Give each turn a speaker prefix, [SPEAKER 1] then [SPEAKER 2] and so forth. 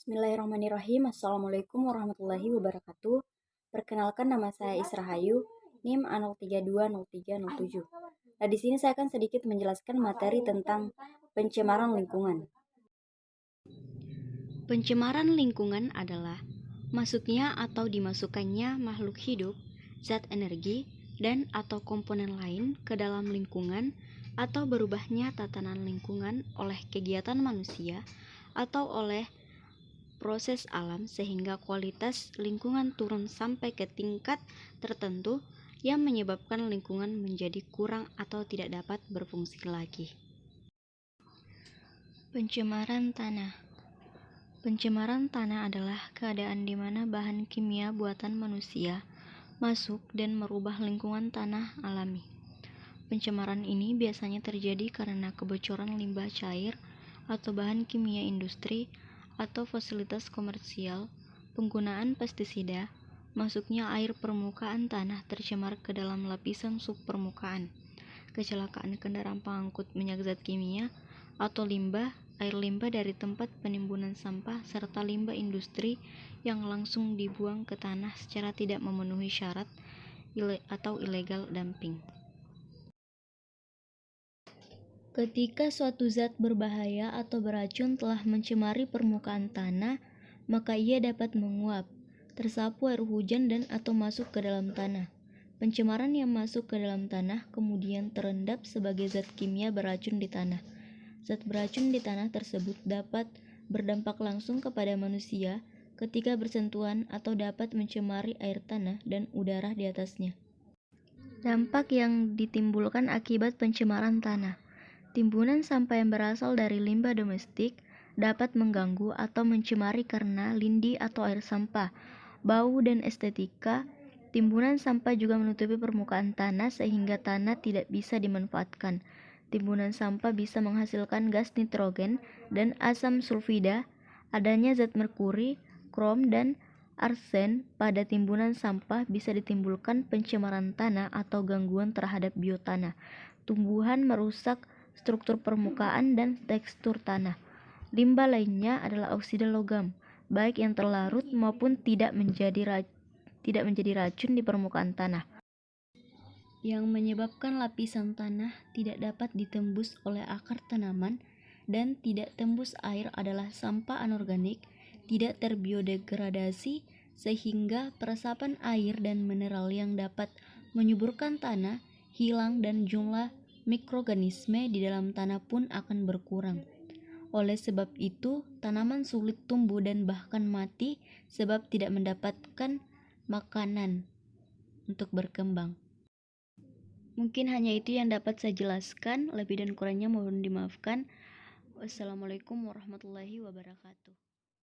[SPEAKER 1] Bismillahirrahmanirrahim. Assalamualaikum warahmatullahi wabarakatuh. Perkenalkan, nama saya Israhayu, NIM A03203007. Nah, di sini saya akan sedikit menjelaskan materi tentang pencemaran lingkungan.
[SPEAKER 2] Pencemaran lingkungan adalah masuknya atau dimasukkannya makhluk hidup, zat energi, dan atau komponen lain ke dalam lingkungan atau berubahnya tatanan lingkungan oleh kegiatan manusia atau oleh proses alam sehingga kualitas lingkungan turun sampai ke tingkat tertentu yang menyebabkan lingkungan menjadi kurang atau tidak dapat berfungsi lagi. Pencemaran tanah. Pencemaran tanah adalah keadaan di mana bahan kimia buatan manusia masuk dan merubah lingkungan tanah alami. Pencemaran ini biasanya terjadi karena kebocoran limbah cair atau bahan kimia industri atau fasilitas komersial, penggunaan pestisida, masuknya air permukaan tanah tercemar ke dalam lapisan subpermukaan, kecelakaan kendaraan pengangkut minyak zat kimia atau limbah, air limbah dari tempat penimbunan sampah, serta limbah industri yang langsung dibuang ke tanah secara tidak memenuhi syarat atau illegal dumping. Ketika suatu zat berbahaya atau beracun telah mencemari permukaan tanah, maka ia dapat menguap, tersapu air hujan dan atau masuk ke dalam tanah. Pencemaran yang masuk ke dalam tanah kemudian terendap sebagai zat kimia beracun di tanah. Zat beracun di tanah tersebut dapat berdampak langsung kepada manusia ketika bersentuhan atau dapat mencemari air tanah dan udara di atasnya. Dampak yang ditimbulkan akibat pencemaran tanah. Timbunan sampah yang berasal dari limbah domestik dapat mengganggu atau mencemari karena lindi atau air sampah, bau dan estetika. Timbunan sampah juga menutupi permukaan tanah sehingga tanah tidak bisa dimanfaatkan. Timbunan sampah bisa menghasilkan gas nitrogen dan asam sulfida. Adanya zat merkuri, krom, dan arsen pada timbunan sampah bisa ditimbulkan pencemaran tanah atau gangguan terhadap biotanah. Tumbuhan merusak struktur permukaan dan tekstur tanah. Limbah lainnya adalah oksida logam, baik yang terlarut maupun tidak menjadi racun di permukaan tanah, yang menyebabkan lapisan tanah tidak dapat ditembus oleh akar tanaman dan tidak tembus air adalah sampah anorganik, tidak terbiodegradasi, sehingga peresapan air dan mineral yang dapat menyuburkan tanah hilang dan jumlah mikroorganisme di dalam tanah pun akan berkurang. Oleh sebab itu, tanaman sulit tumbuh dan bahkan mati sebab tidak mendapatkan makanan untuk berkembang. Mungkin hanya itu yang dapat saya jelaskan, lebih dan kurangnya mohon dimaafkan. Wassalamualaikum warahmatullahi wabarakatuh.